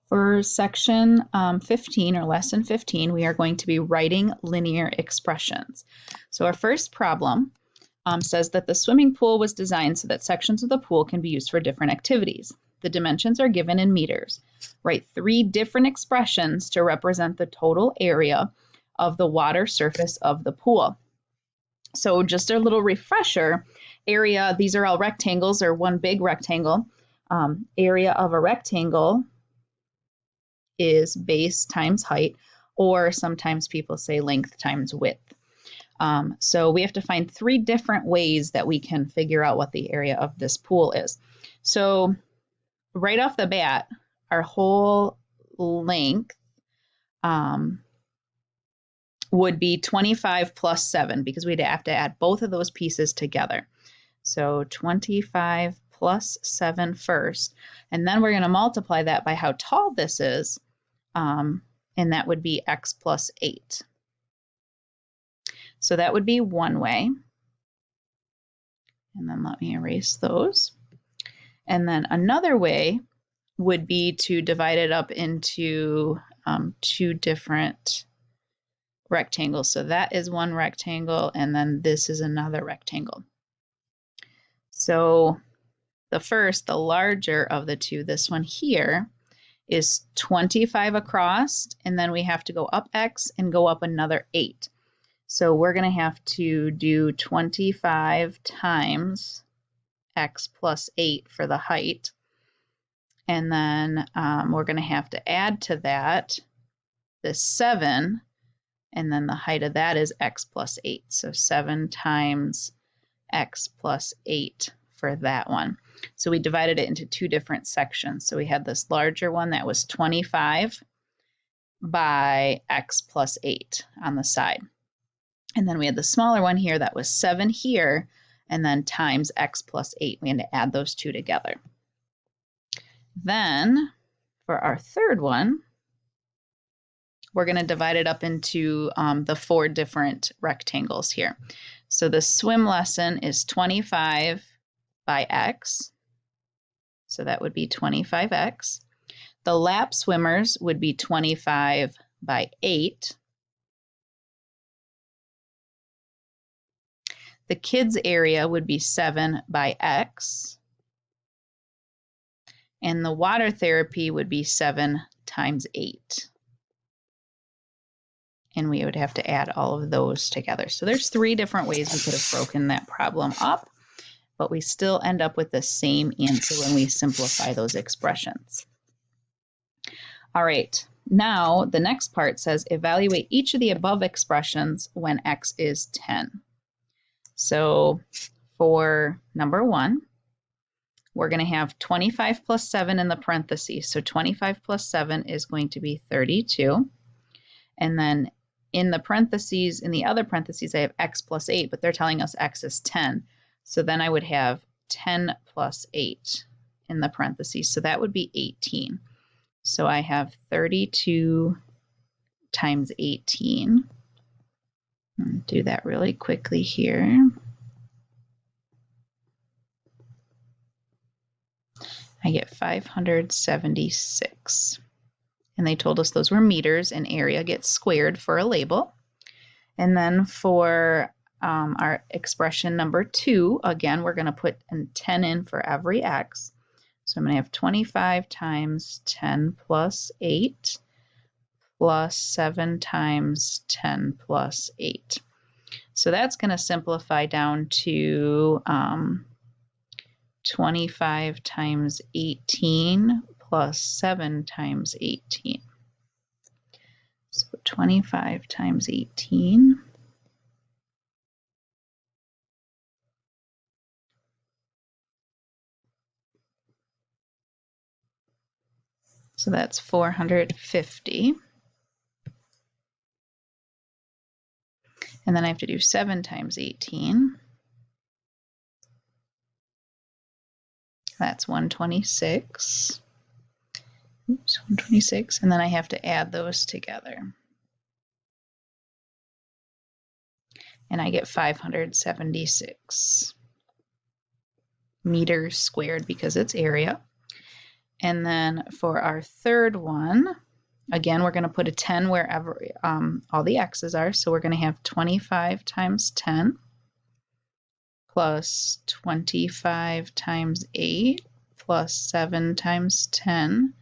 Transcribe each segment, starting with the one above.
For section 15 or lesson 15, we are going to be writing linear expressions. So our first problem says that the swimming pool was designed so that sections of the pool can be used for different activities. The dimensions are given in meters. Write 3 different expressions to represent the total area of the water surface of the pool. So just a little refresher, area, these are all rectangles or one big rectangle. Area of a rectangle is base times height, or sometimes people say length times width. So we have to find 3 different ways that we can figure out what the area of this pool is. So right off the bat, our whole length would be 25 plus 7 because we'd have to add both of those pieces together. So 25 plus 7 first, and then we're going to multiply that by how tall this is, and that would be x plus 8. So that would be one way. And then let me erase those. And then another way would be to divide it up into 2 different rectangles. So that is one rectangle, and then this is another rectangle. So the first, the larger of the 2, this one here, is 25 across, and then we have to go up x and go up another 8. So we're going to have to do 25 times x plus 8 for the height. And then we're going to have to add to that this 7, and then the height of that is x plus 8. So 7 times x plus 8 for that one. So we divided it into 2 different sections. So we had this larger one that was 25 by x plus 8 on the side. And then we had the smaller one here that was 7 here, and then times x plus 8. We had to add those 2 together. Then for our third one, we're going to divide it up into the 4 different rectangles here. So the swim lesson is 25 by x. So that would be 25x. The lap swimmers would be 25 by 8. The kids area would be 7 by x. And the water therapy would be 7 times 8. And we would have to add all of those together. So there's 3 different ways we could have broken that problem up, but we still end up with the same answer when we simplify those expressions. All right, now the next part says evaluate each of the above expressions when x is 10. So for number 1, we're going to have 25 plus 7 in the parentheses. So 25 plus 7 is going to be 32. And then in the parentheses, in the other parentheses, I have x plus 8, but they're telling us x is 10. So then I would have 10 plus 8 in the parentheses. So that would be 18. So I have 32 times 18. Do that really quickly here. I get 576. And they told us those were meters, and area gets squared for a label. And then for our expression number 2, again, we're going to put a 10 in for every x. So I'm going to have 25 times 10 plus 8 plus 7 times 10 plus 8. So that's going to simplify down to 25 times 18 plus 7 times 18. So 25 times 18. So that's 450. And then I have to do 7 times 18. That's 126. Oops, 126. And then I have to add those together. And I get 576 meters squared because it's area. And then for our third one, again, we're going to put a 10 wherever all the x's are. So we're going to have 25 times 10 plus 25 times 8 plus 7 times 10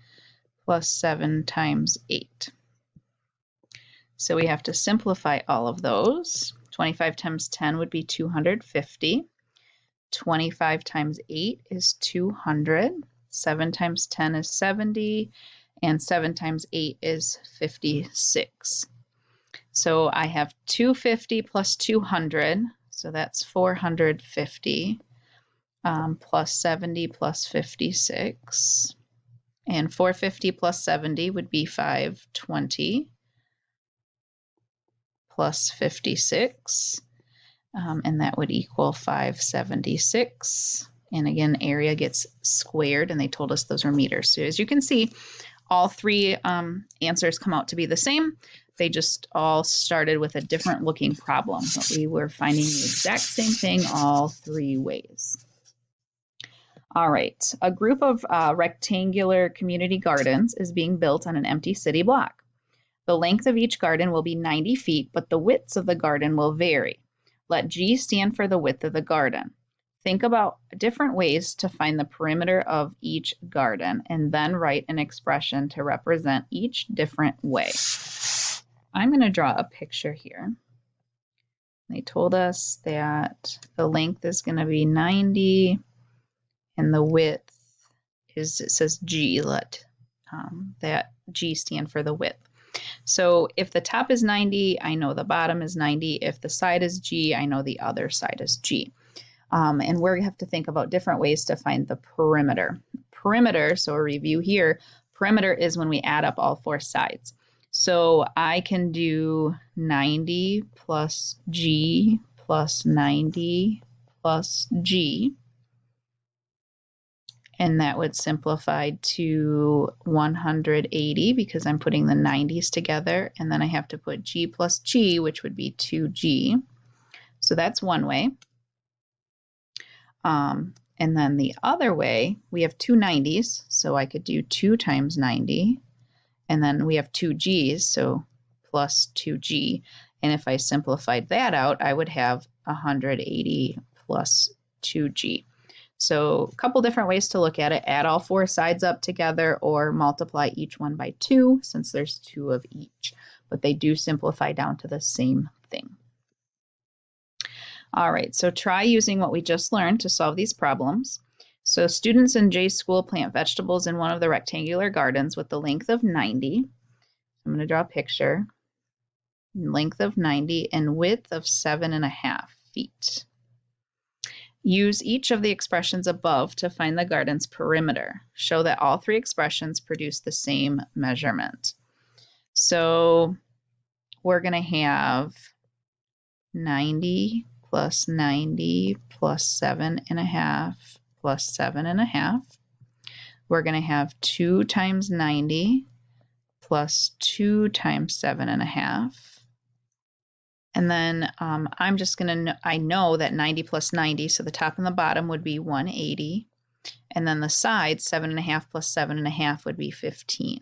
plus 7 times 8. So we have to simplify all of those. 25 times 10 would be 250. 25 times 8 is 200. 7 times 10 is 70. And 7 times 8 is 56. So I have 250 plus 200. So that's 450 plus 70 plus 56. And 450 plus 70 would be 520 plus 56. And that would equal 576. And again, area gets squared, and they told us those are meters. So as you can see, all three answers come out to be the same. They just all started with a different looking problem, but we were finding the exact same thing all three ways. All right, a group of rectangular community gardens is being built on an empty city block. The length of each garden will be 90 feet, but the widths of the garden will vary. Let G stand for the width of the garden. Think about different ways to find the perimeter of each garden and then write an expression to represent each different way. I'm going to draw a picture here. They told us that the length is going to be 90 and the width is, it says G, let that G stand for the width. So if the top is 90, I know the bottom is 90. If the side is G, I know the other side is G. And we have to think about different ways to find the perimeter. Perimeter, so a review here, perimeter is when we add up all four sides. So I can do 90 plus G plus 90 plus G. And that would simplify to 180 because I'm putting the 90s together. And then I have to put G plus G, which would be 2G. So that's one way. And then the other way, we have two 90s, so I could do 2 times 90. And then we have two G's, so plus 2G. And if I simplified that out, I would have 180 plus 2G. So a couple different ways to look at it. Add all four sides up together or multiply each one by 2 since there's 2 of each. But they do simplify down to the same thing. All right, so try using what we just learned to solve these problems. So students in Jay's school plant vegetables in one of the rectangular gardens with the length of 90. I'm going to draw a picture. Length of 90 and width of 7.5 feet. Use each of the expressions above to find the garden's perimeter. Show that all three expressions produce the same measurement. So we're going to have 90 plus 90 plus 7.5 plus 7.5. We're going to have 2 times 90 plus 2 times 7.5. And then I'm just going to, I know that 90 plus 90, so the top and the bottom would be 180. And then the side, 7.5 plus 7.5 would be 15.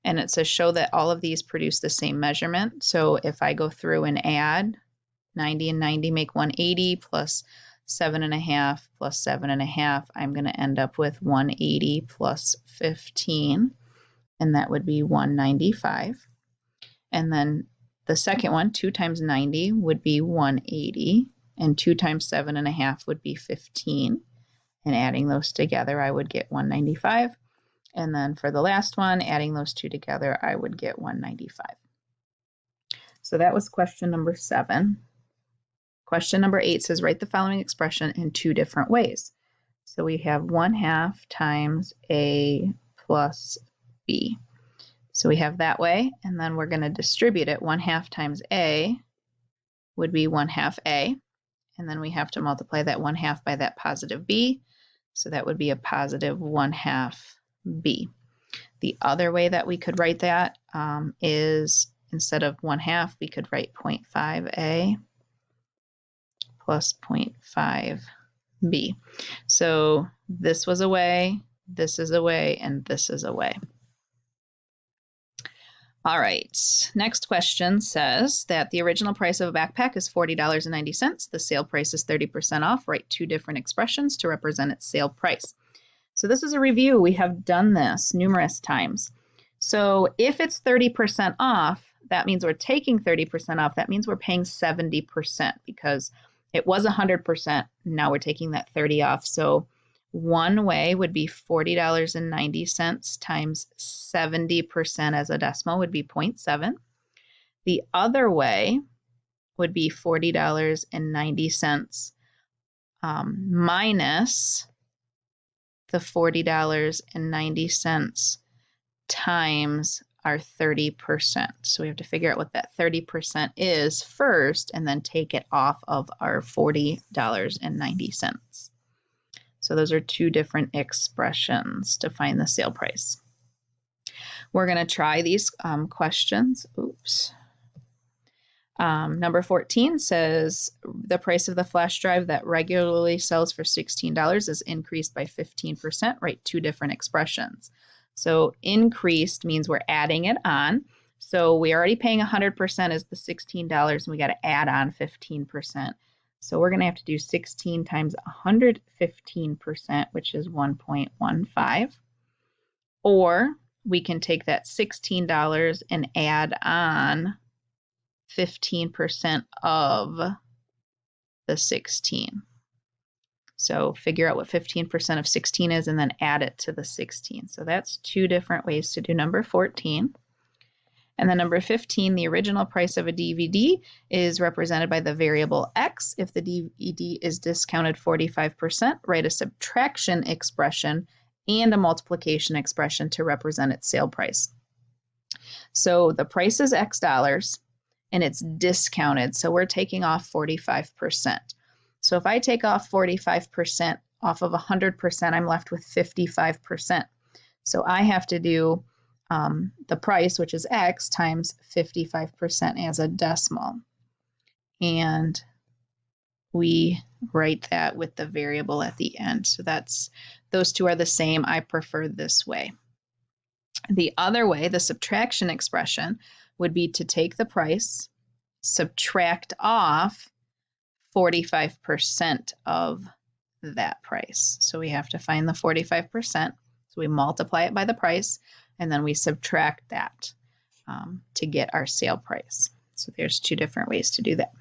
And it says show that all of these produce the same measurement. So if I go through and add 90 and 90 make 180 plus 7.5 plus 7.5, I'm going to end up with 180 plus 15, and that would be 195. And then the second one, 2 times 90 would be 180, and 2 times 7.5 would be 15. And adding those together, I would get 195. And then for the last one, adding those two together, I would get 195. So that was question number 7. Question number 8 says, write the following expression in 2 different ways. So we have 1/2 times A plus B. So we have that way, and then we're going to distribute it. 1/2 times A would be 1/2 A, and then we have to multiply that 1/2 by that positive B. So that would be a positive 1/2 B. The other way that we could write that is instead of 1/2, we could write 0.5 A plus 0.5 B. So this was a way, This is away and this is away. All right, next question says that the original price of a backpack is $40.90. The sale price is 30% off. Write two different expressions to represent its sale price. So this is a review. We have done this numerous times. So if it's 30% off, that means we're taking 30% off. That means we're paying 70% because it was 100%. Now we're taking that 30 off. So one way would be $40.90 times 70% as a decimal would be 0.7. The other way would be $40.90 minus the $40.90 times our 30%. So we have to figure out what that 30% is first and then take it off of our $40.90. So those are two different expressions to find the sale price. We're going to try these questions. Oops. Number 14 says the price of the flash drive that regularly sells for $16 is increased by 15%. Write two different expressions. So increased means we're adding it on. So we're already paying 100% as the $16 and we got to add on 15%. So we're going to have to do 16 times 115%, which is 1.15. Or we can take that $16 and add on 15% of the 16. So figure out what 15% of 16 is and then add it to the 16. So that's two different ways to do number 14. And then number 15, the original price of a DVD is represented by the variable X. If the DVD is discounted 45%, write a subtraction expression and a multiplication expression to represent its sale price. So the price is X dollars and it's discounted. So we're taking off 45%. So if I take off 45% off of 100%, I'm left with 55%. So I have to do the price, which is X, times 55% as a decimal. And we write that with the variable at the end. So those two are the same. I prefer this way. The other way, the subtraction expression, would be to take the price, subtract off 45% of that price. So we have to find the 45%. So we multiply it by the price, and then we subtract that to get our sale price. So there's two different ways to do that.